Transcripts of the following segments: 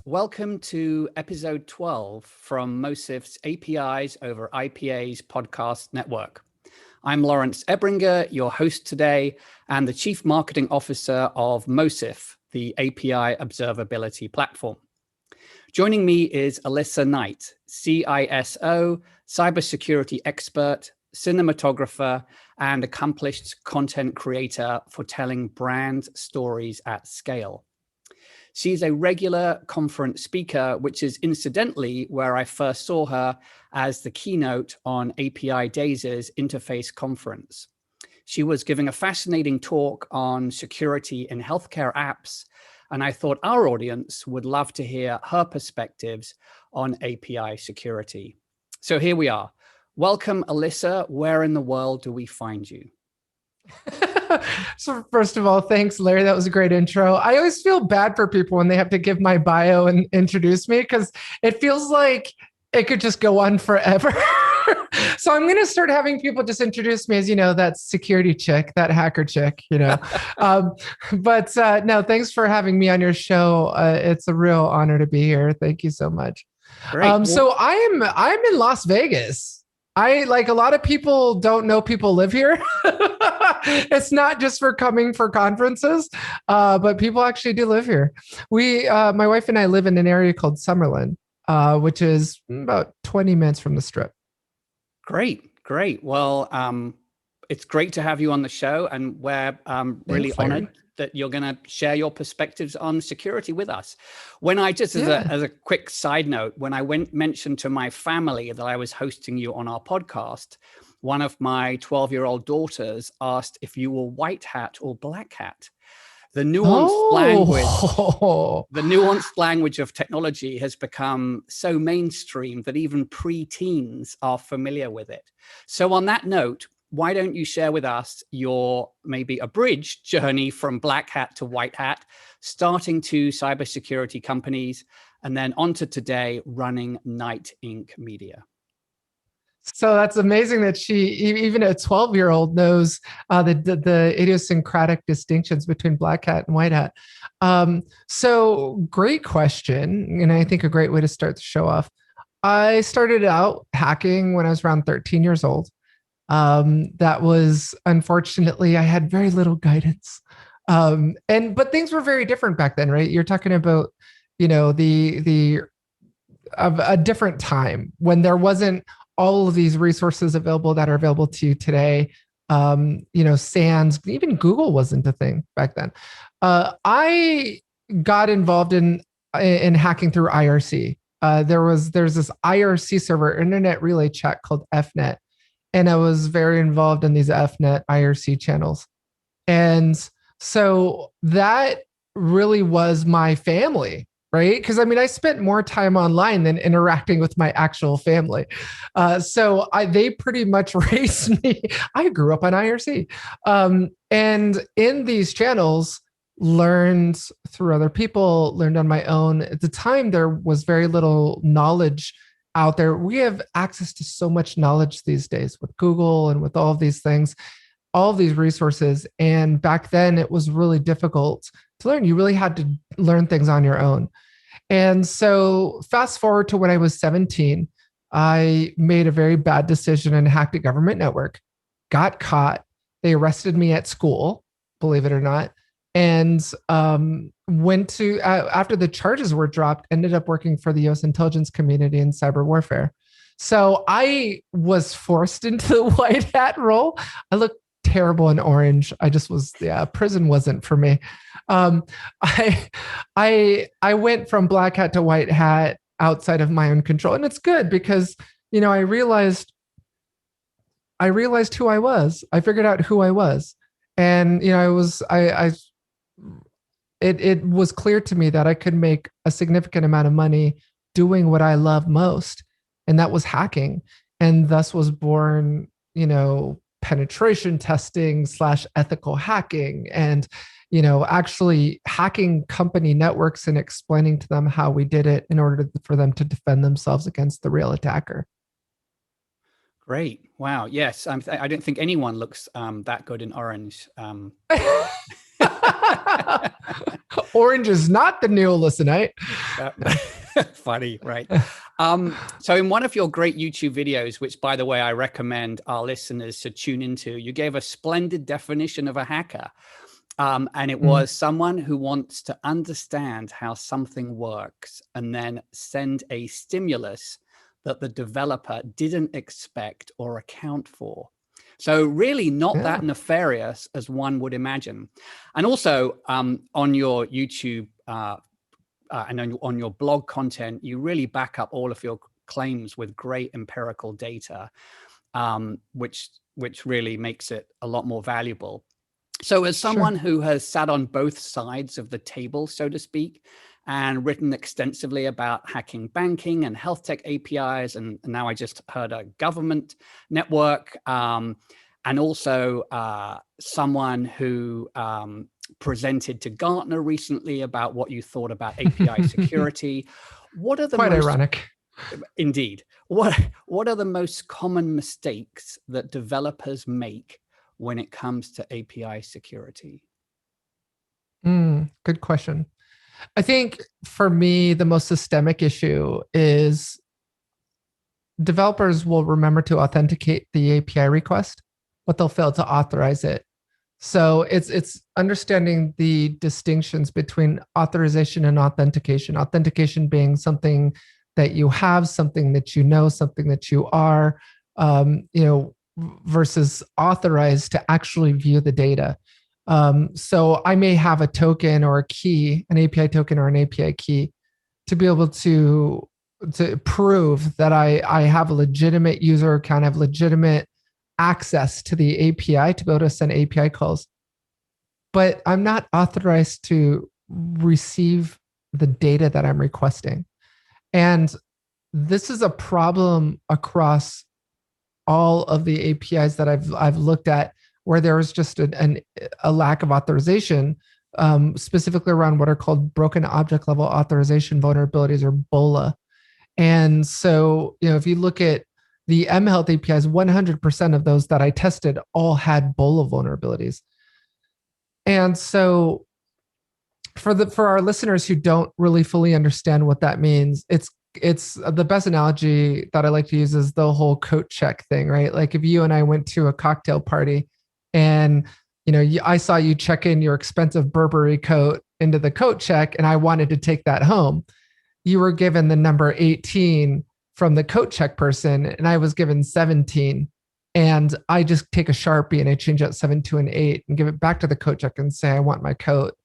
Welcome to episode 12 from MobSF's APIs over IPAs podcast network. I'm Lawrence Ebringer, your host today, and the Chief Marketing Officer of MobSF, the API observability platform. Joining me is Alissa Knight, CISO, cybersecurity expert, cinematographer, and accomplished content creator for telling brand stories at scale. She's a regular conference speaker, which is incidentally where I first saw her as the keynote on API Days' Interface Conference. She was giving a fascinating talk on security in healthcare apps, and I thought our audience would love to hear her perspectives on API security. So here we are. Welcome, Alissa. Where in the world do we find you? So first of all, thanks, Larry. That was a great intro. I always feel bad for people when they have to give my bio and introduce me because it feels like it could just go on forever. So I'm going to start having people just introduce me as, that security chick, that hacker chick, But no, thanks for having me on your show. It's a real honor to be here. Thank you so much. Great. So I'm in Las Vegas. Like a lot of people don't know people live here. It's not just for coming for conferences, but people actually do live here. My wife and I live in an area called Summerlin, which is about 20 minutes from the Strip. Great. Well, it's great to have you on the show, and we're really honored that you're going to share your perspectives on security with us. When I just, as a quick side note, when I mentioned to my family that I was hosting you on our podcast, one of my 12-year-old daughters asked if you were white hat or black hat. The nuanced language of technology has become so mainstream that even pre-teens are familiar with it. So on that note, why don't you share with us your maybe abridged journey from black hat to white hat, starting to cybersecurity companies, and then on to today running Knight Inc. Media. So that's amazing that she, even a 12-year-old, knows the idiosyncratic distinctions between black hat and white hat. So great question, and I think a great way to start the show off. I started out hacking when I was around 13 years old. That was, unfortunately, I had very little guidance. But things were very different back then, right? You're talking about, a different time when there wasn't all of these resources available that are available to you today. SANS, even Google wasn't a thing back then. I got involved in hacking through IRC. There's this IRC server, Internet Relay Chat, called FNet. And I was very involved in these FNet IRC channels. And so that really was my family, right? Because I spent more time online than interacting with my actual family. So they pretty much raised me. I grew up on IRC. And in these channels, learned through other people, learned on my own. At the time, there was very little knowledge out there. We have access to so much knowledge these days with Google and with all of these things, all of these resources. And back then it was really difficult to learn. You really had to learn things on your own. And so fast forward to when I was 17, I made a very bad decision and hacked a government network, got caught. They arrested me at school, believe it or not. And went to, after the charges were dropped, ended up working for the U.S. intelligence community in cyber warfare. So I was forced into the white hat role. I looked terrible in orange. I just was, prison wasn't for me. I went from black hat to white hat outside of my own control. And it's good because, I realized who I was. I figured out who I was. And, it was clear to me that I could make a significant amount of money doing what I love most, and that was hacking. And thus was born, penetration testing / ethical hacking, and, actually hacking company networks and explaining to them how we did it in order for them to defend themselves against the real attacker. Great. Wow. Yes. I don't think anyone looks that good in orange. Orange is not the new Alissa Knight. Funny, right? So in one of your great YouTube videos, which by the way, I recommend our listeners to tune into, you gave a splendid definition of a hacker. And it was someone who wants to understand how something works and then send a stimulus that the developer didn't expect or account for. So really not that nefarious as one would imagine. And also on your YouTube and on your blog content, you really back up all of your claims with great empirical data, which really makes it a lot more valuable. So as someone who has sat on both sides of the table, so to speak, and written extensively about hacking banking and health tech APIs, and now I just heard a government network, and also someone who presented to Gartner recently about what you thought about API security. What are the quite ironic? Indeed. What are the most common mistakes that developers make when it comes to API security? Good question. I think for me, the most systemic issue is developers will remember to authenticate the API request, but they'll fail to authorize it. So it's understanding the distinctions between authorization and authentication. Authentication being something that you have, something that you know, something that you are, versus authorized to actually view the data. So I may have a token or a key, an API token or an API key, to be able to prove that I have a legitimate user account, have legitimate access to the API to be able to send API calls. But I'm not authorized to receive the data that I'm requesting. And this is a problem across all of the APIs that I've looked at, where there was just a lack of authorization, specifically around what are called broken object level authorization vulnerabilities, or BOLA. And so, if you look at the mHealth APIs, 100% of those that I tested all had BOLA vulnerabilities. And so for our listeners who don't really fully understand what that means, it's the best analogy that I like to use is the whole coat check thing, right? Like if you and I went to a cocktail party and I saw you check in your expensive Burberry coat into the coat check and I wanted to take that home, you were given the number 18 from the coat check person and I was given 17, and I just take a Sharpie and I change out 7 to an 8 and give it back to the coat check and say I want my coat.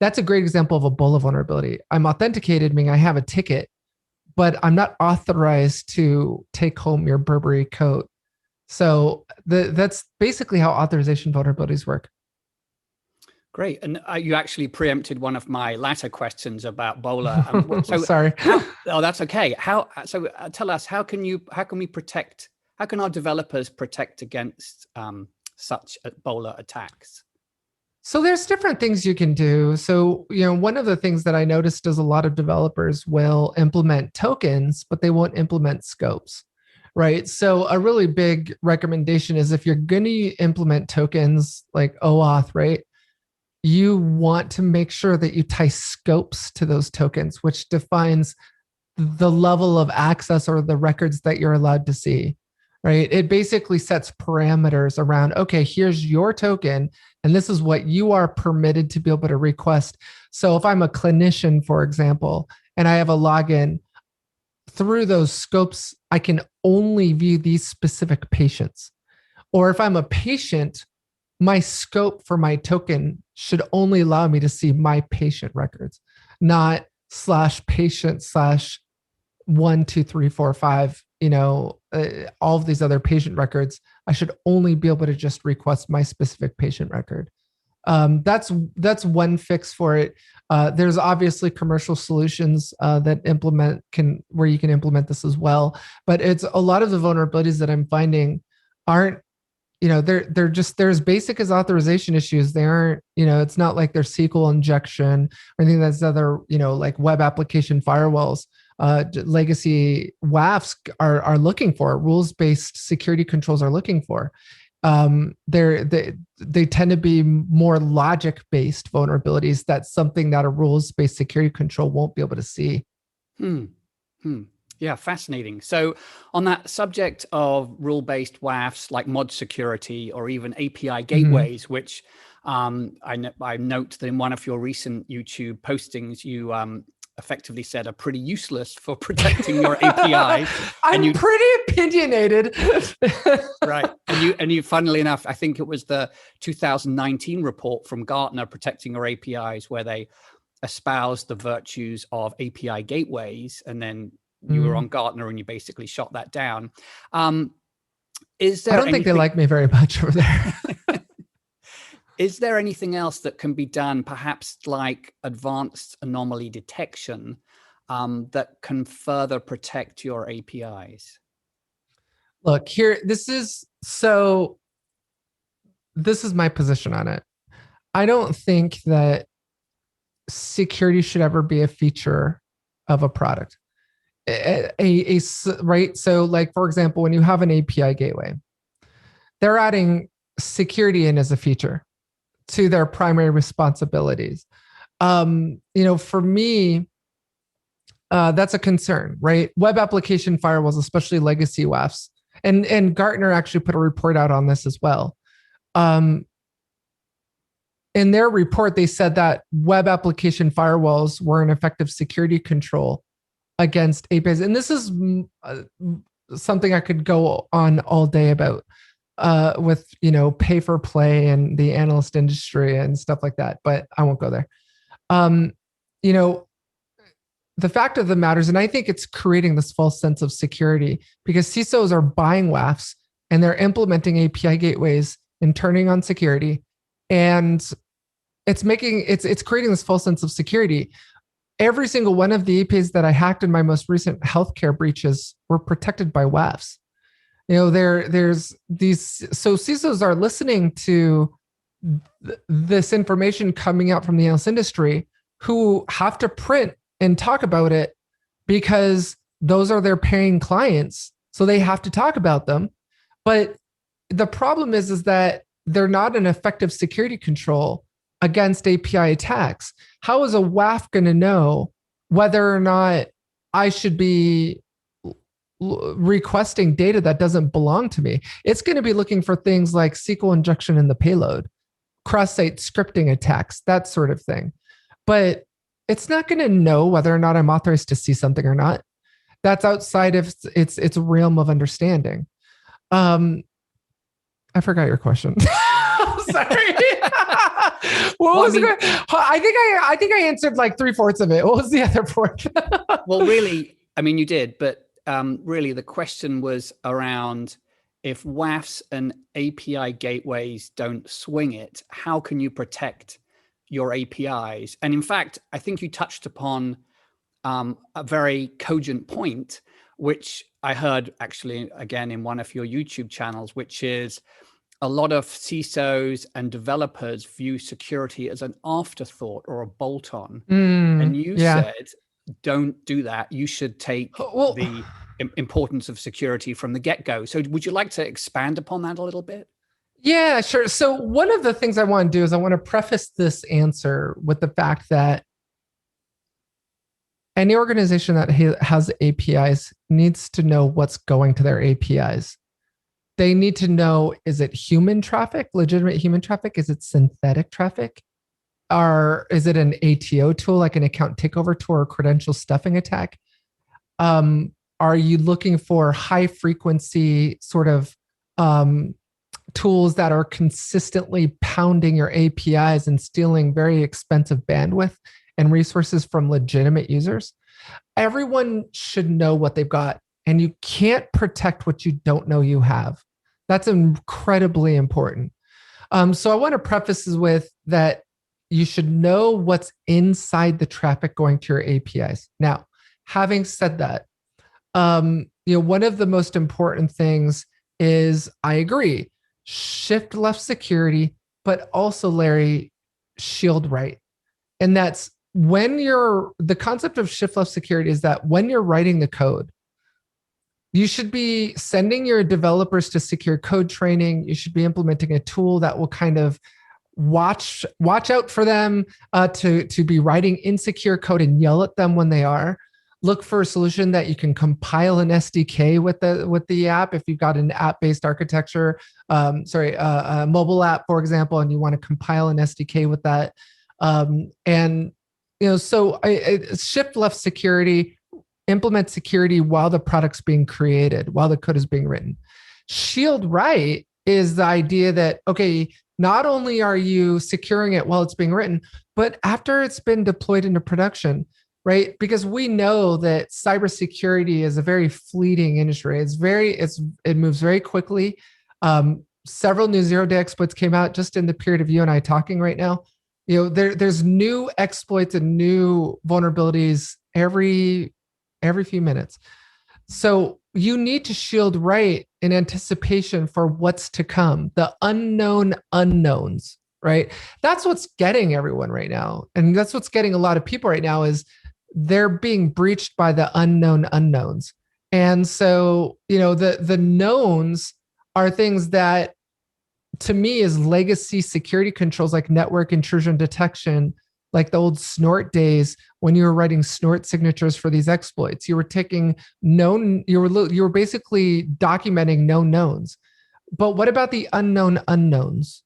That's a great example of a BOLA vulnerability. I'm authenticated, meaning I have a ticket, but I'm not authorized to take home your Burberry coat. So that's basically how authorization vulnerabilities work. Great. And you actually preempted one of my latter questions about BOLA. So sorry. That's okay. Tell us, how can our developers protect against such BOLA attacks? So there's different things you can do. So, one of the things that I noticed is a lot of developers will implement tokens, but they won't implement scopes, right? So a really big recommendation is if you're going to implement tokens like OAuth, right? You want to make sure that you tie scopes to those tokens, which defines the level of access or the records that you're allowed to see, right? It basically sets parameters around, okay, here's your token, and this is what you are permitted to be able to request. So if I'm a clinician, for example, and I have a login, through those scopes, I can only view these specific patients. Or if I'm a patient, my scope for my token should only allow me to see my patient records, not /patient /1, 2, 3, 4, 5, all of these other patient records. I should only be able to just request my specific patient record. That's one fix for it. There's obviously commercial solutions that where you can implement this as well. But it's a lot of the vulnerabilities that I'm finding aren't, they're as basic as authorization issues. They aren't, it's not like they're SQL injection or anything that's other, like web application firewalls. Legacy WAFs are looking for, rules-based security controls are looking for. They tend to be more logic-based vulnerabilities. That's something that a rules-based security control won't be able to see. Hmm. Hmm. Yeah, fascinating. So on that subject of rule-based WAFs like mod security or even API Mhm. gateways, which I note that in one of your recent YouTube postings, you effectively said are pretty useless for protecting your APIs. And I'm you pretty opinionated. right. And you funnily enough, I think it was the 2019 report from Gartner protecting your APIs where they espoused the virtues of API gateways, and then you were Mm. on Gartner and you basically shot that down. Is I there don't think they anything? like me very much over there. Is there anything else that can be done, perhaps like advanced anomaly detection, that can further protect your APIs? Look, here, this is my position on it. I don't think that security should ever be a feature of a product. Right. So, like, for example, when you have an API gateway, they're adding security in as a feature to their primary responsibilities. For me, that's a concern, right? Web application firewalls, especially legacy WAFs, and Gartner actually put a report out on this as well. Um, in their report, they said that web application firewalls were an effective security control against APIs. And this is something I could go on all day about with, pay for play and the analyst industry and stuff like that, but I won't go there. Um, you know, the fact of the matter is, and I think it's creating this false sense of security because CISOs are buying WAFs and they're implementing API gateways and turning on security. And it's creating this false sense of security. Every single one of the APIs that I hacked in my most recent healthcare breaches were protected by WAFs. There's these, so CISOs are listening to this information coming out from the analyst industry who have to print and talk about it because those are their paying clients. So they have to talk about them. But the problem is that they're not an effective security control against API attacks. How is a WAF going to know whether or not I should be requesting data that doesn't belong to me? It's going to be looking for things like SQL injection in the payload, cross-site scripting attacks, that sort of thing. But it's not going to know whether or not I'm authorized to see something or not. That's outside of its realm of understanding. I forgot your question. Sorry. What was it? I think I answered like 3/4 of it. What was the other fourth? Well, really, I mean, you did, but really the question was around if WAFs and API gateways don't swing it, how can you protect your APIs? And in fact, I think you touched upon a very cogent point, which I heard actually again in one of your YouTube channels, which is a lot of CISOs and developers view security as an afterthought or a bolt-on. And you Yeah. said, don't do that. You should take the importance of security from the get-go. So would you like to expand upon that a little bit? Yeah, sure. So one of the things I want to do is I want to preface this answer with the fact that any organization that has APIs needs to know what's going to their APIs. They need to know, is it human traffic, legitimate human traffic? Is it synthetic traffic? Or is it an ATO tool, like an account takeover tool or credential stuffing attack? Are you looking for high frequency sort of tools that are consistently pounding your APIs and stealing very expensive bandwidth and resources from legitimate users? Everyone should know what they've got, and you can't protect what you don't know you have. That's incredibly important. So I want to preface this with that you should know what's inside the traffic going to your APIs. Now, having said that, one of the most important things is, I agree, shift left security, but also, Larry, shield right. And that's the concept of shift left security is that when you're writing the code, you should be sending your developers to secure code training. You should be implementing a tool that will kind of watch out for them to be writing insecure code and yell at them when they are. look for a solution that you can compile an SDK with the app. If you've got an app-based architecture, a mobile app, for example, and you want to compile an SDK with that. So shift left security, implement security while the product's being created, while the code is being written. Shield right is the idea that, okay, not only are you securing it while it's being written, but after it's been deployed into production, right? Because we know that cybersecurity is a very fleeting industry. It moves very quickly. Several new zero-day exploits came out just in the period of you and I talking right now. There's new exploits and new vulnerabilities every few minutes. So you need to shield right in anticipation for what's to come, the unknown unknowns, right? That's what's getting everyone right now. And that's what's getting a lot of people right now is they're being breached by the unknown unknowns. And so, the knowns are things that to me is legacy security controls like network intrusion detection, like the old snort days when you were writing snort signatures for these exploits. You were taking you were basically documenting known knowns. But what about the unknown unknowns,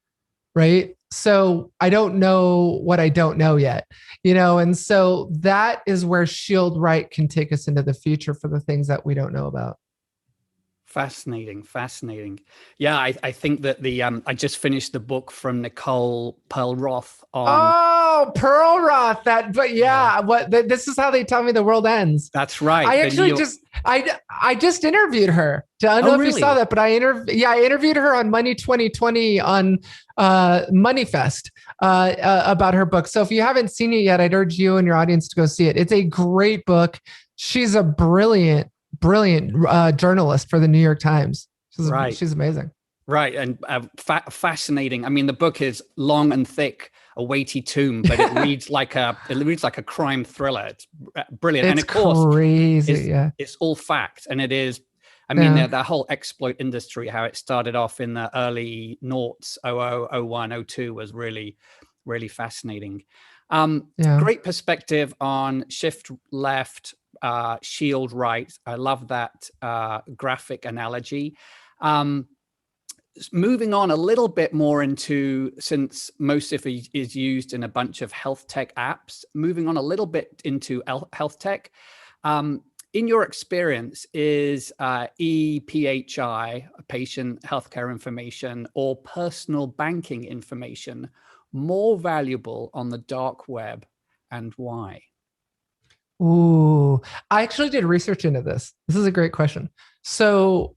right? So I don't know what I don't know yet, and so that is where Shield Right can take us into the future for the things that we don't know about. Fascinating. Yeah, I think that I just finished the book from Nicole Pearl-Roth on. Oh, Pearl-Roth. This is how they tell me the world ends. That's right. I actually I just interviewed her. I don't know if you saw that, but I interviewed her on Money 2020 on MoneyFest about her book. So if you haven't seen it yet, I'd urge you and your audience to go see it. It's a great book. She's a brilliant journalist for the New York Times. She's amazing. Right. And fascinating. I mean, the book is long and thick, a weighty tome, but it reads like a crime thriller. It's brilliant. And of course, crazy. It's all fact. And it is, I mean, the whole exploit industry, how it started off in the early noughts, 00, 01, 02 was really, really fascinating. Great perspective on shift left, shield right. I love that graphic analogy. Moving on a little bit more into, since MobSF is used in a bunch of health tech apps, moving on a little bit into health tech. In your experience, is EPHI, patient healthcare information, or personal banking information more valuable on the dark web, and why? Ooh, I actually did research into this. This is a great question. So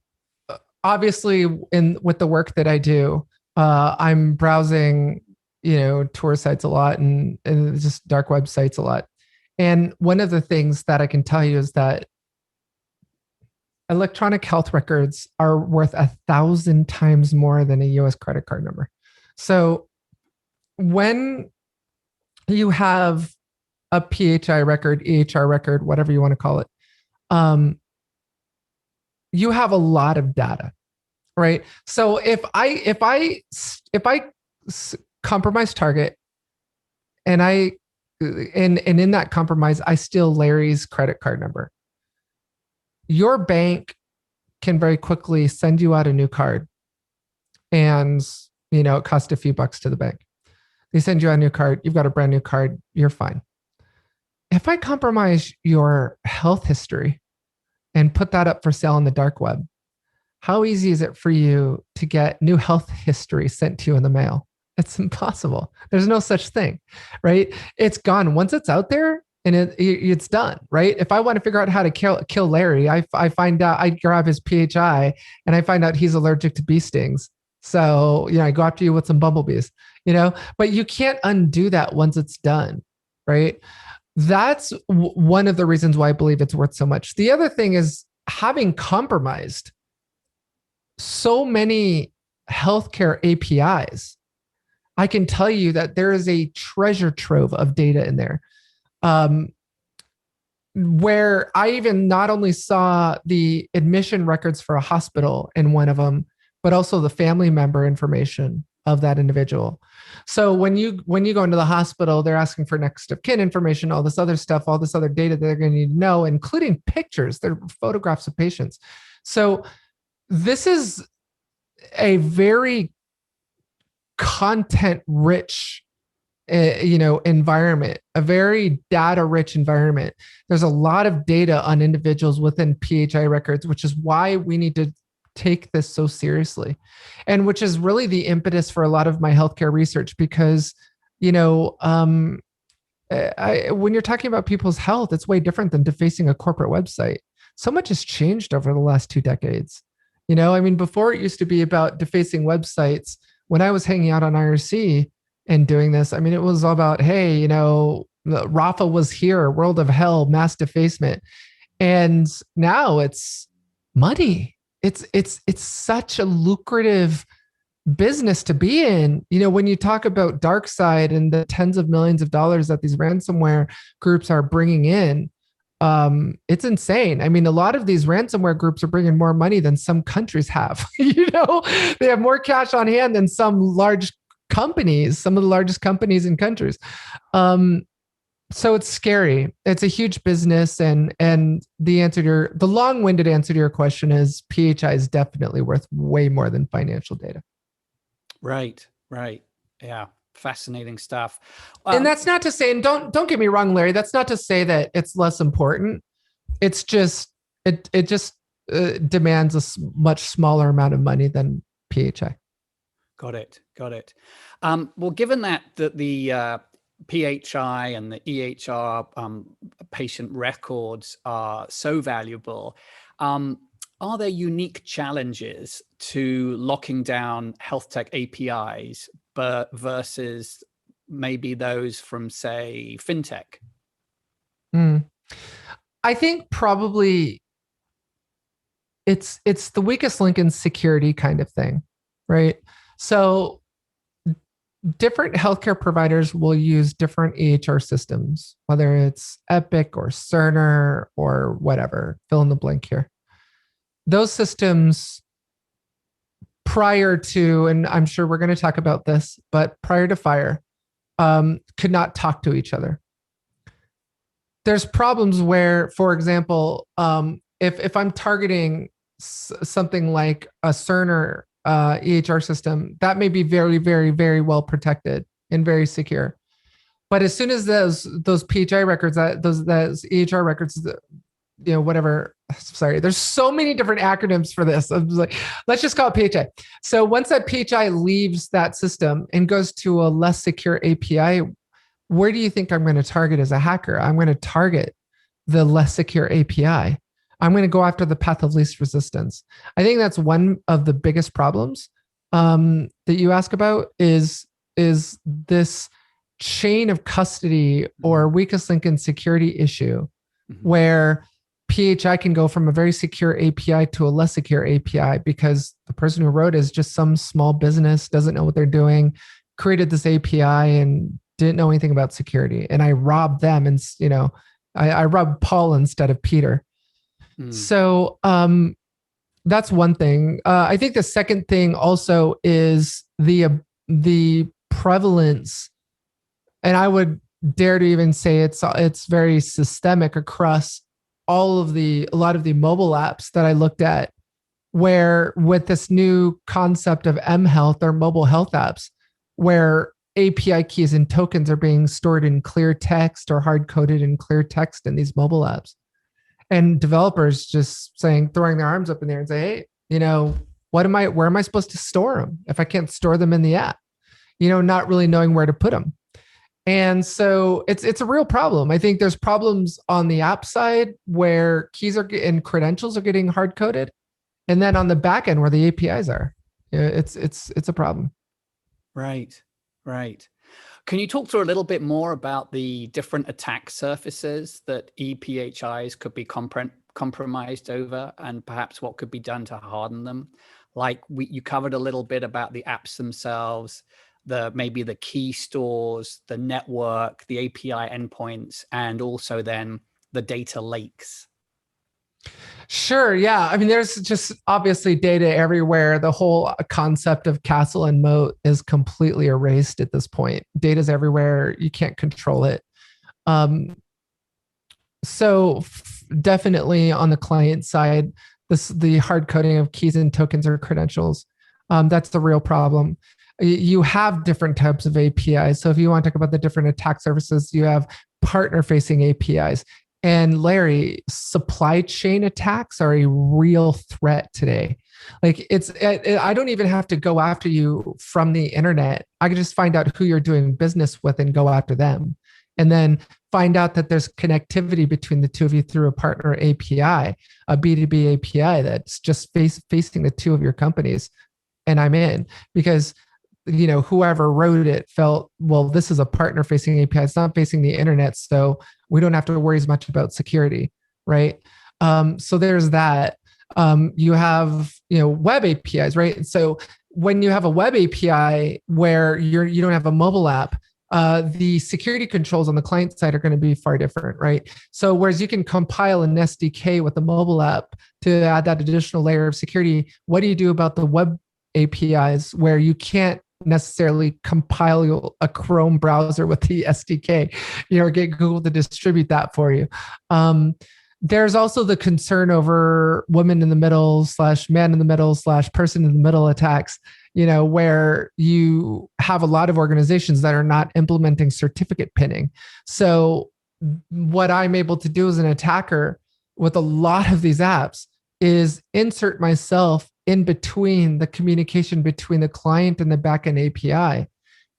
obviously with the work that I do, I'm browsing, tour sites a lot and just dark websites a lot. And one of the things that I can tell you is that electronic health records are worth 1,000 times more than a US credit card number. So when you have a PHI record, EHR record, whatever you want to call it, you have a lot of data, right? So if I compromise target and in that compromise, I steal Larry's credit card number, your bank can very quickly send you out a new card, and it costs a few bucks to the bank. They send you out a new card, you've got a brand new card, you're fine. If I compromise your health history and put that up for sale on the dark web, how easy is it for you to get new health history sent to you in the mail? It's impossible. There's no such thing, right? It's gone. Once it's out there and it's done, right? If I want to figure out how to kill Larry, I find out, I grab his PHI and I find out he's allergic to bee stings. So, I go after you with some bumblebees, but you can't undo that once it's done, right? That's one of the reasons why I believe it's worth so much. The other thing is, having compromised so many healthcare APIs, I can tell you that there is a treasure trove of data in there. Where I even not only saw the admission records for a hospital in one of them, but also the family member information of that individual. So when you go into the hospital, they're asking for next of kin information, all this other stuff, all this other data that they're going to need to know, including pictures, they're photographs of patients. So this is a very content rich environment, a very data rich environment. There's a lot of data on individuals within PHI records, which is why we need to take this so seriously, and which is really the impetus for a lot of my healthcare research, because when you're talking about people's health, it's way different than defacing a corporate website. So much has changed over the last 2 decades. Before it used to be about defacing websites. When I was hanging out on IRC and doing this, it was all about, hey, Rafa was here, world of hell, mass defacement. And now it's money. It's such a lucrative business to be in. When you talk about dark side and the tens of millions of dollars that these ransomware groups are bringing in, it's insane. A lot of these ransomware groups are bringing more money than some countries have. They have more cash on hand than some large companies, some of the largest companies in countries. So it's scary. It's a huge business, and the long-winded answer to your question is PHI is definitely worth way more than financial data. Right. Yeah. Fascinating stuff. And that's not to say, and don't get me wrong, Larry, that's not to say that it's less important. It's just, it just demands a much smaller amount of money than PHI. Got it. Well, given that the PHI and the EHR patient records are so valuable, are there unique challenges to locking down health tech APIs versus maybe those from, say, fintech? I think probably it's the weakest link in security kind of thing, right? So different healthcare providers will use different EHR systems, whether it's Epic or Cerner or whatever, fill in the blank here. Those systems prior to, and I'm sure we're going to talk about this, but prior to FHIR, could not talk to each other. There's problems where, for example, if I'm targeting something like a Cerner EHR system, that may be very, very, very well protected and very secure. But as soon as those PHI records, those EHR records, whatever. Sorry, there's so many different acronyms for this. I'm like, let's just call it PHI. So once that PHI leaves that system and goes to a less secure API, where do you think I'm going to target as a hacker? I'm going to target the less secure API. I'm going to go after the path of least resistance. I think that's one of the biggest problems that you ask about is this chain of custody or weakest link in security issue, where PHI can go from a very secure API to a less secure API because the person who wrote is just some small business, doesn't know what they're doing, created this API and didn't know anything about security. And I robbed them, and I robbed Paul instead of Peter. So that's one thing. I think the second thing also is the prevalence, and I would dare to even say it's very systemic across a lot of the mobile apps that I looked at, where with this new concept of mHealth or mobile health apps, where API keys and tokens are being stored in clear text or hard coded in clear text in these mobile apps. And developers just throwing their arms up in there and say, hey, where am I supposed to store them if I can't store them in the app? Not really knowing where to put them. And so it's a real problem. I think there's problems on the app side where keys and credentials are getting hard coded, and then on the back end where the APIs are, it's a problem. Right. Can you talk through a little bit more about the different attack surfaces that ePHIs could be compromised over, and perhaps what could be done to harden them? Like you covered a little bit about the apps themselves, maybe the key stores, the network, the API endpoints, and also then the data lakes. Sure. Yeah. I mean, there's just obviously data everywhere. The whole concept of castle and moat is completely erased at this point. Data's everywhere. You can't control it. Um, so definitely on the client side, the hard coding of keys and tokens or credentials, that's the real problem. You have different types of APIs. So if you want to talk about the different attack surfaces, you have partner facing APIs. And Larry, supply chain attacks are a real threat today. Like I don't even have to go after you from the internet. I can just find out who you're doing business with and go after them. And then find out that there's connectivity between the two of you through a partner API, a B2B API that's just facing the two of your companies. And I'm in because whoever wrote it felt, well, this is a partner facing API. It's not facing the internet. So we don't have to worry as much about security. Right. So there's that. You have, web APIs, right? So when you have a web API where you don't have a mobile app, the security controls on the client side are going to be far different, right? So whereas you can compile an SDK with the mobile app to add that additional layer of security, what do you do about the web APIs where you can't necessarily compile a Chrome browser with the SDK, or get Google to distribute that for you? There's also the concern over woman in the middle / man in the middle / person in the middle attacks, where you have a lot of organizations that are not implementing certificate pinning. So what I'm able to do as an attacker with a lot of these apps is insert myself in between the communication between the client and the backend API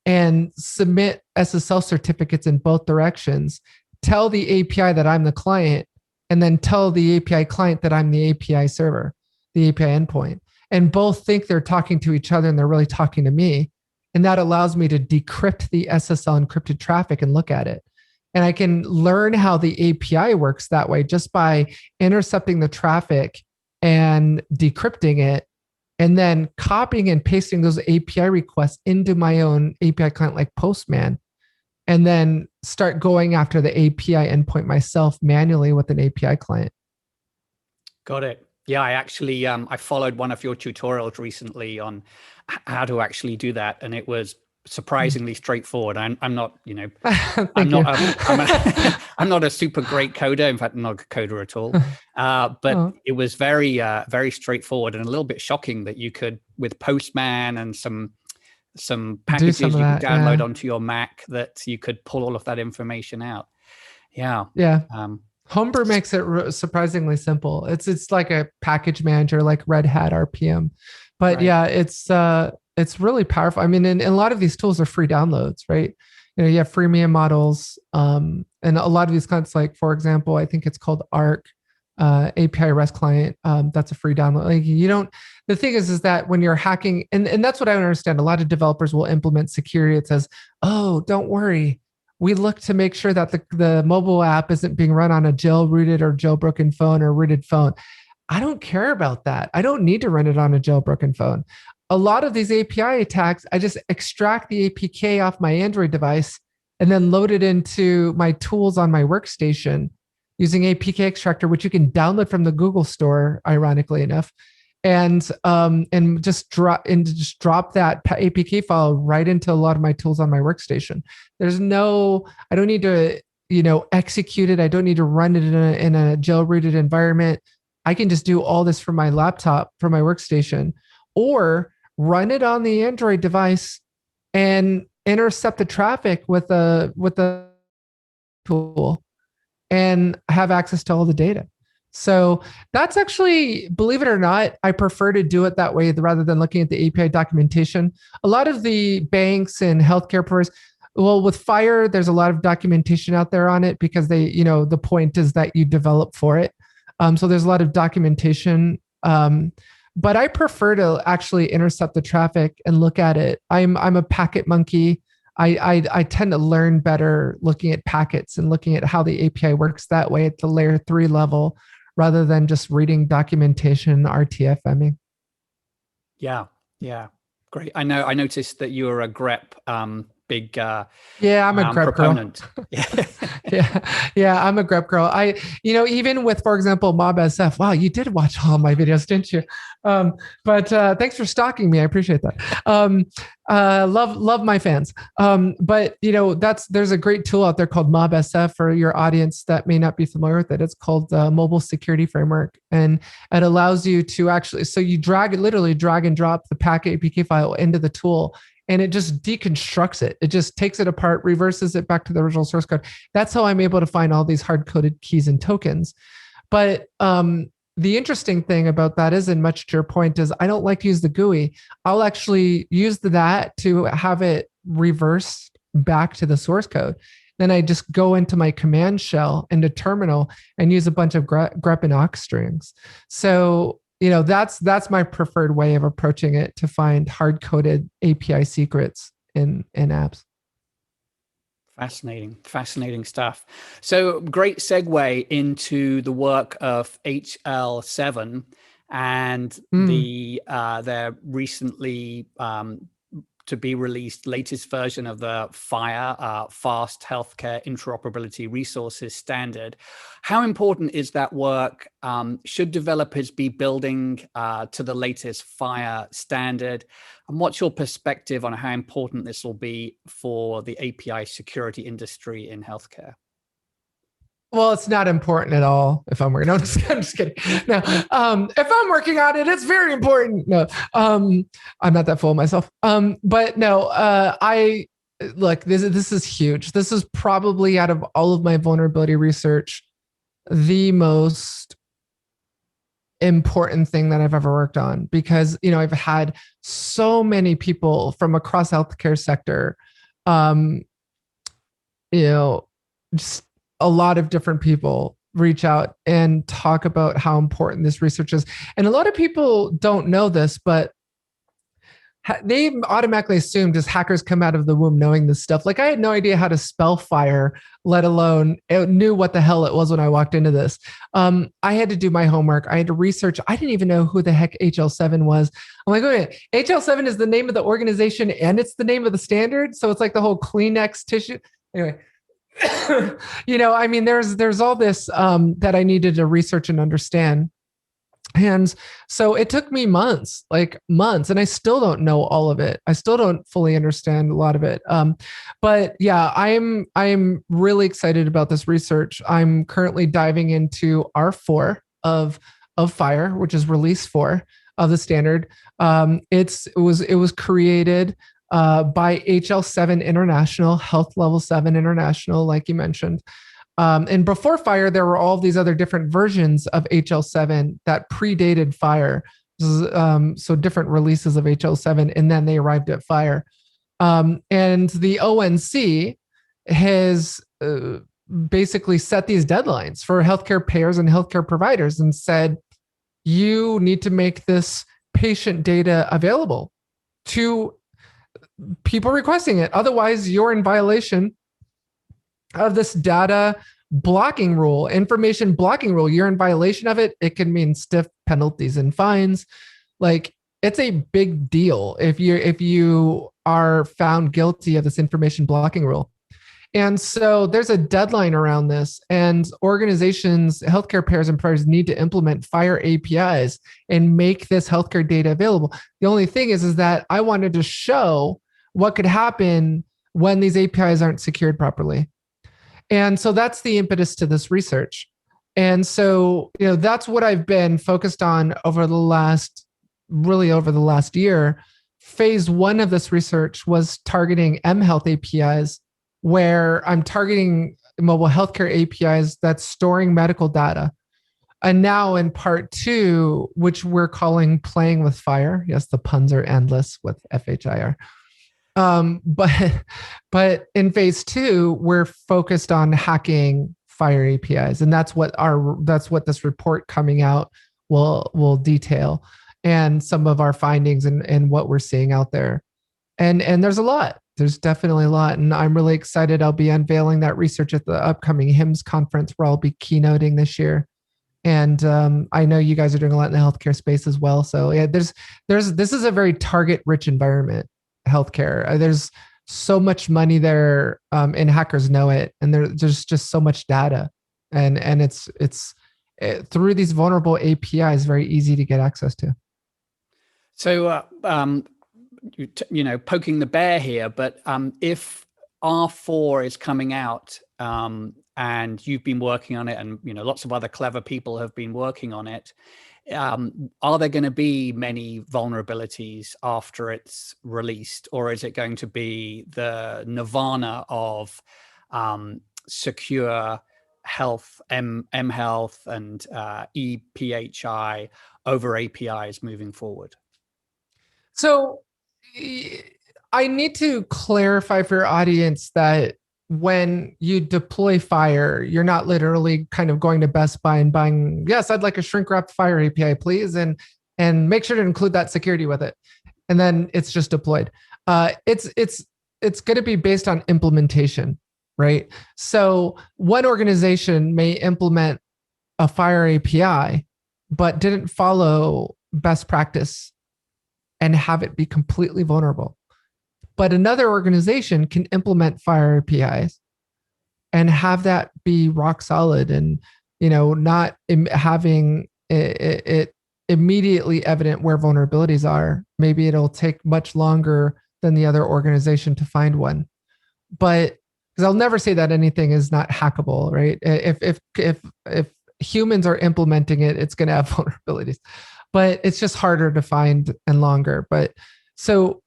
and submit SSL certificates in both directions, tell the API that I'm the client, and then tell the API client that I'm the API server, the API endpoint. And both think they're talking to each other and they're really talking to me. And that allows me to decrypt the SSL encrypted traffic and look at it. And I can learn how the API works that way just by intercepting the traffic and decrypting it, and then copying and pasting those API requests into my own API client like Postman, and then start going after the API endpoint myself manually with an API client. Got it. Yeah, I actually I followed one of your tutorials recently on how to actually do that, and it was surprisingly straightforward. I'm not, I'm not a super great coder. In fact, I'm not a coder at all. But it was very, very straightforward and a little bit shocking that you could, with Postman and some packages you could download onto your Mac, that you could pull all of that information out. Yeah. Yeah. Homebrew makes it surprisingly simple. It's like a package manager, like Red Hat RPM. But right. Yeah, it's really powerful. I mean, and a lot of these tools are free downloads, right? You have freemium models, and a lot of these clients, like for example, I think it's called Arc API REST client. That's a free download. Like you don't. The thing is that when you're hacking, and that's what I don't understand. A lot of developers will implement security. It says, "Oh, don't worry. We look to make sure that the mobile app isn't being run on a jailrooted or jailbroken phone or rooted phone." I don't care about that. I don't need to run it on a jailbroken phone. A lot of these API attacks, I just extract the APK off my Android device and then load it into my tools on my workstation using APK extractor, which you can download from the Google store, ironically enough, and just drop that APK file right into a lot of my tools on my workstation. I don't need to execute it. I don't need to run it in a jailrooted environment. I can just do all this from my laptop, from my workstation, or run it on the Android device and intercept the traffic with a tool and have access to all the data. So that's actually, believe it or not, I prefer to do it that way rather than looking at the API documentation. A lot of the banks and healthcare providers, well, with FHIR, there's a lot of documentation out there on it because the point is that you develop for it. So there's a lot of documentation, but I prefer to actually intercept the traffic and look at it. I'm a packet monkey. I tend to learn better looking at packets and looking at how the API works that way at the layer 3 level, rather than just reading documentation, RTFMing. Yeah, great. I noticed that you were a grep big Yeah, I'm a grep proponent. Yeah, I'm a grep girl. Even with, for example, MobSF. Wow, you did watch all my videos, didn't you? But thanks for stalking me. I appreciate that. Love my fans. But there's a great tool out there called MobSF for your audience that may not be familiar with it. It's called Mobile Security Framework, and it allows you to actually, so you literally drag and drop the pack APK file into the tool, and it just deconstructs it. It just takes it apart, reverses it back to the original source code. That's how I'm able to find all these hard-coded keys and tokens. But the interesting thing about that is, and much to your point, is I don't like to use the GUI. I'll actually use that to have it reverse back to the source code. Then I just go into my command shell into terminal and use a bunch of grep and awk strings. So that's my preferred way of approaching it, to find hard-coded API secrets in apps. Fascinating stuff. So great segue into the work of HL7 and their recently to be released latest version of the FHIR, Fast Healthcare Interoperability Resources Standard. How important is that work? Should developers be building to the latest FHIR standard? And what's your perspective on how important this will be for the API security industry in healthcare? Well, it's not important at all if I'm working. No, I'm just kidding. No, if I'm working on it, it's very important. No, I'm not that full of myself. But no, look, this is huge. This is probably, out of all of my vulnerability research, the most important thing that I've ever worked on, because I've had so many people from across healthcare sector, just a lot of different people reach out and talk about how important this research is. And a lot of people don't know this, but they automatically assume just hackers come out of the womb knowing this stuff. Like, I had no idea how to spell FHIR, let alone knew what the hell it was when I walked into this. I had to do my homework. I had to research. I didn't even know who the heck HL7 was. I'm like, wait, HL7 is the name of the organization and it's the name of the standard. So it's like the whole Kleenex tissue. Anyway, there's all this that I needed to research and understand. And so it took me months, and I still don't know all of it. I still don't fully understand a lot of it. But yeah, I'm really excited about this research. I'm currently diving into R4 of FHIR, which is release 4 of the standard. It was created by HL7 International, Health Level 7 International, like you mentioned. And before FHIR, there were all these other different versions of HL7 that predated FHIR. So different releases of HL7, and then they arrived at FHIR. And the ONC has basically set these deadlines for healthcare payers and healthcare providers and said, you need to make this patient data available to people requesting it. Otherwise, you're in violation of this data blocking rule, information blocking rule. You're in violation of it. It can mean stiff penalties and fines. Like, it's a big deal if you are found guilty of this information blocking rule. And so there's a deadline around this, and organizations, healthcare payers and providers need to implement FHIR APIs and make this healthcare data available. The only thing is that I wanted to show what could happen when these APIs aren't secured properly. And so that's the impetus to this research. And so, that's what I've been focused on over the last year. Phase 1 of this research was targeting mHealth APIs, where I'm targeting mobile healthcare APIs that's storing medical data. And now in part 2, which we're calling Playing with FHIR. Yes, the puns are endless with FHIR. But in phase 2, we're focused on hacking FHIR APIs, and that's what this report coming out will detail, and some of our findings and what we're seeing out there. And there's a lot. There's definitely a lot, and I'm really excited. I'll be unveiling that research at the upcoming HIMSS conference, where I'll be keynoting this year. And I know you guys are doing a lot in the healthcare space as well. So yeah, this is a very target-rich environment. Healthcare. There's so much money there, and hackers know it, and there's just so much data, and it's through these vulnerable APIs very easy to get access to. So, poking the bear here, but if R4 is coming out, and you've been working on it, and lots of other clever people have been working on it, are there going to be many vulnerabilities after it's released, or is it going to be the nirvana of secure health, mHealth, and ePHI over APIs moving forward? So I need to clarify for your audience that when you deploy FHIR, you're not literally kind of going to Best Buy and buying, yes, I'd like a shrink wrapped FHIR API, please, and make sure to include that security with it, and then it's just deployed. It's going to be based on implementation, right? So one organization may implement a FHIR API, but didn't follow best practice and have it be completely vulnerable. But another organization can implement FHIR APIs and have that be rock solid, and not having it immediately evident where vulnerabilities are. Maybe it'll take much longer than the other organization to find one. But because I'll never say that anything is not hackable, right? If humans are implementing it, it's going to have vulnerabilities, but it's just harder to find and longer. But so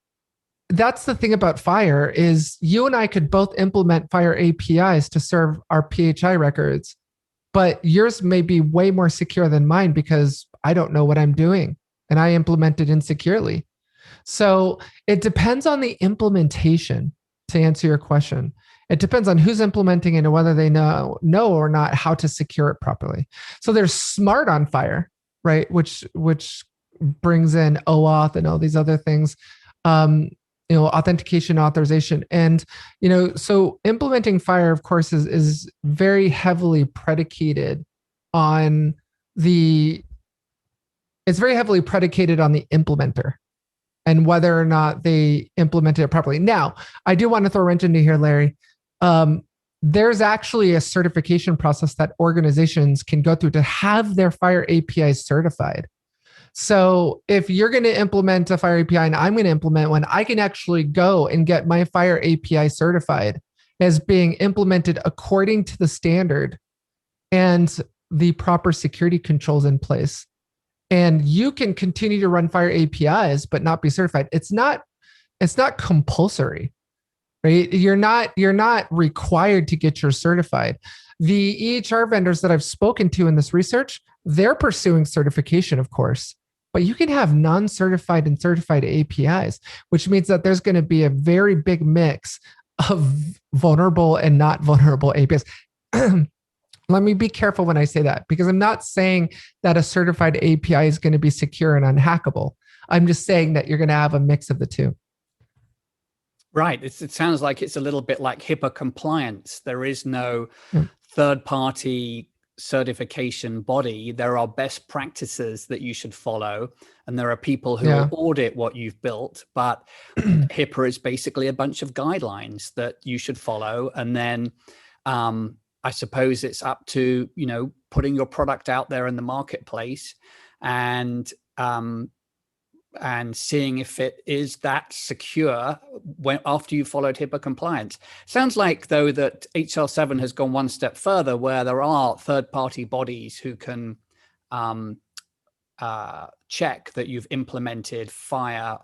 that's the thing about FHIR is you and I could both implement FHIR APIs to serve our PHI records, but yours may be way more secure than mine because I don't know what I'm doing and I implemented insecurely. So it depends on the implementation. To answer your question, it depends on who's implementing it and whether they know or not how to secure it properly. So there's smart on FHIR, right? Which brings in OAuth and all these other things. Authentication, authorization. And, so implementing FHIR, of course, is very heavily predicated on it's very heavily predicated on the implementer and whether or not they implemented it properly. Now, I do want to throw a wrench into here, Larry. There's actually a certification process that organizations can go through to have their FHIR APIs certified. So if you're going to implement a FHIR API and I'm going to implement one, I can actually go and get my FHIR API certified as being implemented according to the standard and the proper security controls in place. And you can continue to run FHIR APIs, but not be certified. It's not compulsory, right? You're not required to get yours certified. The EHR vendors that I've spoken to in this research, they're pursuing certification, of course, but you can have non-certified and certified APIs, which means that there's going to be a very big mix of vulnerable and not vulnerable APIs. Let me be careful when I say that, because I'm not saying that a certified API is going to be secure and unhackable. I'm just saying that you're going to have a mix of the two. Right. It sounds like it's a little bit like HIPAA compliance. There is no third-party certification body. There are best practices that you should follow, and there are people who will audit what you've built. But HIPAA is basically a bunch of guidelines that you should follow, and then I suppose it's up to putting your product out there in the marketplace and seeing if it is that secure after you followed HIPAA compliance. Sounds like, though, that HL7 has gone one step further, where there are third-party bodies who can check that you've implemented FHIR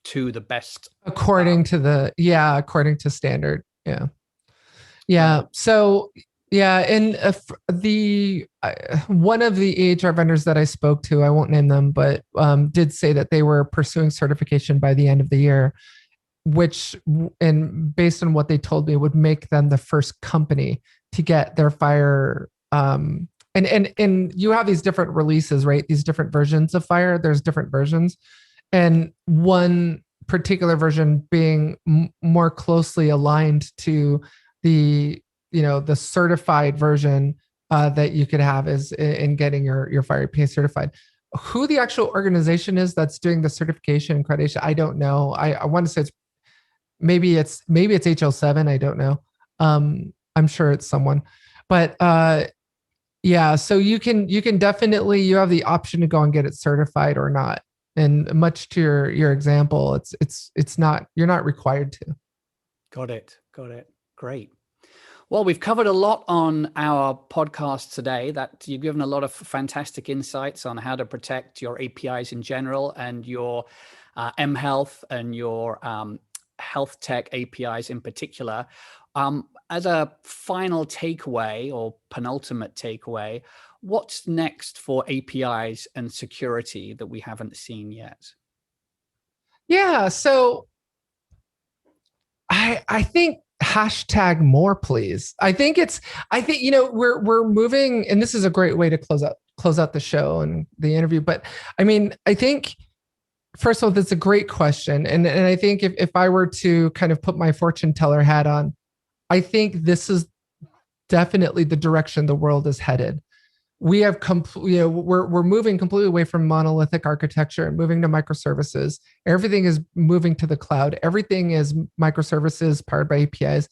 to the best. According to standard. Yeah. So and one of the EHR vendors that I spoke to, I won't name them, but did say that they were pursuing certification by the end of the year, which, and based on what they told me, would make them the first company to get their FHIR. And you have these different releases, right? These different versions of FHIR. There's different versions, and one particular version being more closely aligned to the certified version that you could have is in getting your FHIR API certified. Who the actual organization is that's doing the certification and accreditation, I don't know. I want to say maybe it's HL7. I don't know. I'm sure it's someone, but yeah. So you can definitely, you have the option to go and get it certified or not. And much to your example, it's not, you're not required to. Got it. Got it. Great. Well, we've covered a lot on our podcast today. That you've given a lot of fantastic insights on how to protect your APIs in general and your mHealth and your health tech APIs in particular. As a final takeaway or penultimate takeaway, what's next for APIs and security that we haven't seen yet? Yeah. So I think hashtag more, please. I think we're moving, and this is a great way to close out the show and the interview. But I mean, I think first of all, that's a great question. And I think if I were to kind of put my fortune teller hat on, I think this is definitely the direction the world is headed. We have we're moving completely away from monolithic architecture and moving to microservices. Everything is moving to the cloud. Everything is microservices powered by APIs.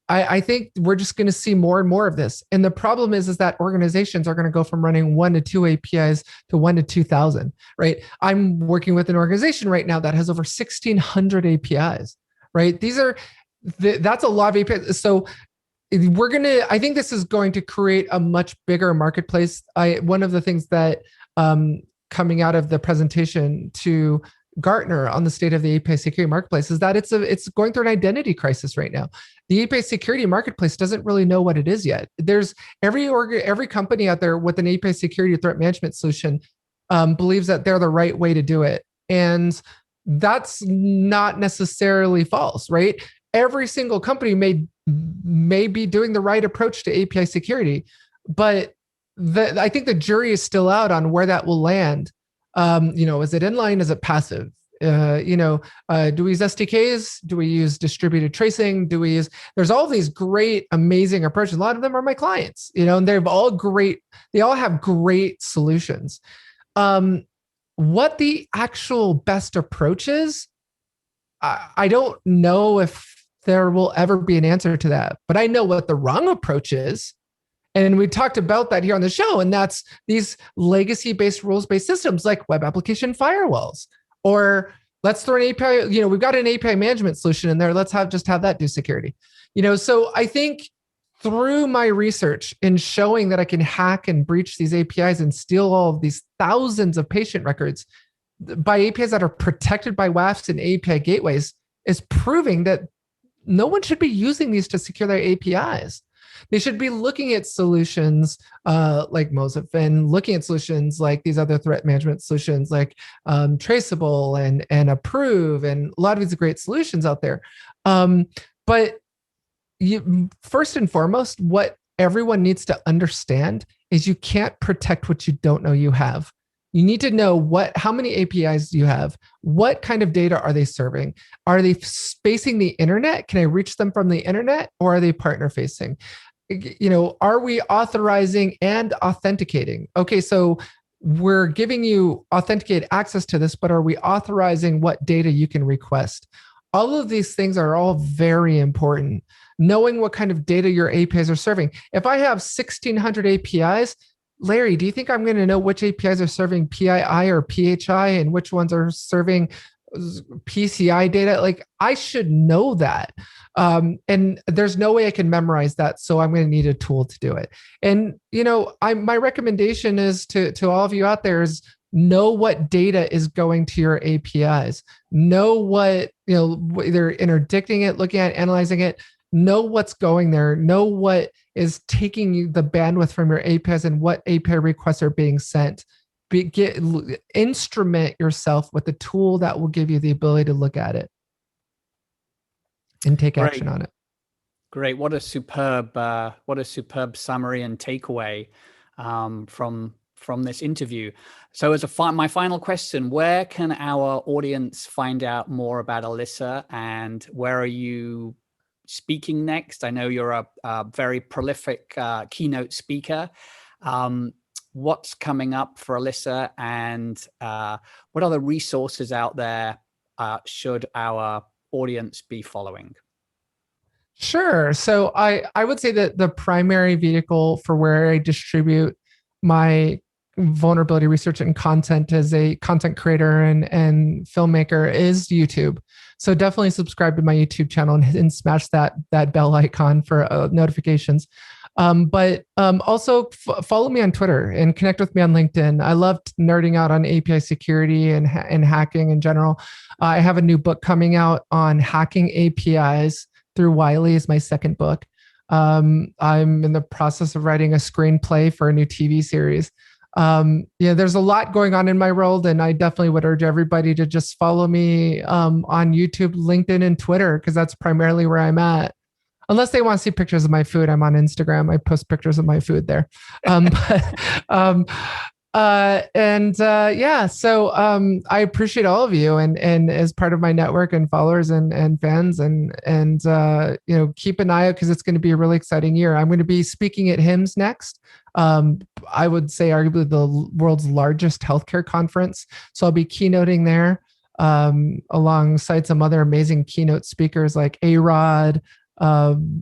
I think we're just going to see more and more of this. And the problem is that organizations are going to go from running 1 to 2 APIs to 1 to 2,000, right? I'm working with an organization right now that has over 1,600 APIs, right? That's a lot of APIs. So I think this is going to create a much bigger marketplace. One of the things that coming out of the presentation to Gartner on the state of the API security marketplace is that it's going through an identity crisis right now. The API security marketplace doesn't really know what it is yet. There's every company out there with an API security threat management solution believes that they're the right way to do it. And that's not necessarily false, right? Every single company may be doing the right approach to API security, but I think the jury is still out on where that will land. Is it inline? Is it passive? Do we use SDKs? Do we use distributed tracing? There's all these great, amazing approaches. A lot of them are my clients, and they all have great solutions. What the actual best approach is, I don't know if there will ever be an answer to that, but I know what the wrong approach is. And we talked about that here on the show. And that's these legacy-based rules-based systems like web application firewalls, or let's throw an API, we've got an API management solution in there. Let's just have that do security. So I think through my research in showing that I can hack and breach these APIs and steal all of these thousands of patient records by APIs that are protected by WAFs and API gateways is proving that no one should be using these to secure their APIs. They should be looking at solutions like MobSF and looking at solutions like these other threat management solutions like Traceable and Approve and a lot of these great solutions out there. But first and foremost, what everyone needs to understand is you can't protect what you don't know you have. You need to know how many APIs do you have? What kind of data are they serving? Are they spacing the internet? Can I reach them from the internet, or are they partner facing? Are we authorizing and authenticating? Okay, so we're giving you authenticated access to this, but are we authorizing what data you can request? All of these things are all very important. Knowing what kind of data your APIs are serving. If I have 1,600 APIs, Larry, do you think I'm going to know which APIs are serving PII or PHI and which ones are serving PCI data? Like, I should know that. And there's no way I can memorize that. So I'm going to need a tool to do it. And, my recommendation is to all of you out there is know what data is going to your APIs. Know what, either interdicting it, looking at, analyzing it, know what's going there, know what is taking you the bandwidth from your APIs and what API requests are being sent. Instrument yourself with a tool that will give you the ability to look at it and take action on it. Great. What a superb summary and takeaway from this interview. So as my final question, where can our audience find out more about Alissa, and where are you speaking next? I know you're a very prolific keynote speaker. What's coming up for Alissa, and what other resources out there should our audience be following? Sure. So I would say that the primary vehicle for where I distribute my vulnerability research and content as a content creator and filmmaker is YouTube. So definitely subscribe to my YouTube channel and smash that bell icon for notifications. But also follow me on Twitter and connect with me on LinkedIn. I love nerding out on API security and hacking in general. I have a new book coming out on hacking APIs through Wiley, is my second book. I'm in the process of writing a screenplay for a new TV series. There's a lot going on in my world, and I definitely would urge everybody to just follow me on YouTube, LinkedIn, and Twitter, because that's primarily where I'm at. Unless they want to see pictures of my food, I'm on Instagram. I post pictures of my food there. So I appreciate all of you and as part of my network and followers and fans and keep an eye out because it's going to be a really exciting year. I'm going to be speaking at HIMSS next. I would say arguably the world's largest healthcare conference. So I'll be keynoting there alongside some other amazing keynote speakers like A-Rod,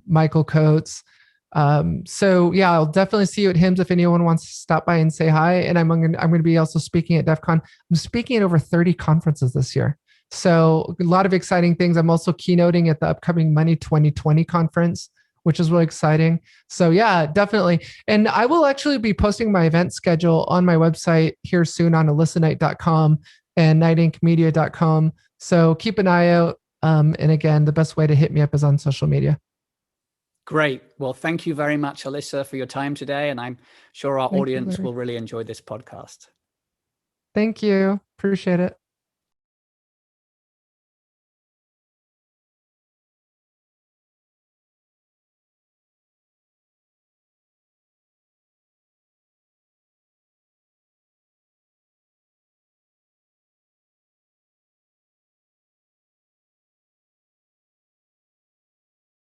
Michael Coates. I'll definitely see you at HIMSS if anyone wants to stop by and say hi. And I'm going to be also speaking at DEF CON. I'm speaking at over 30 conferences this year. So a lot of exciting things. I'm also keynoting at the upcoming Money 2020 conference, which is really exciting. So yeah, definitely. And I will actually be posting my event schedule on my website here soon on alissaknight.com and nightinkmedia.com. So keep an eye out. And again, the best way to hit me up is on social media. Great. Well, thank you very much, Alissa, for your time today. And I'm sure our audience will really enjoy this podcast. Thank you. Appreciate it.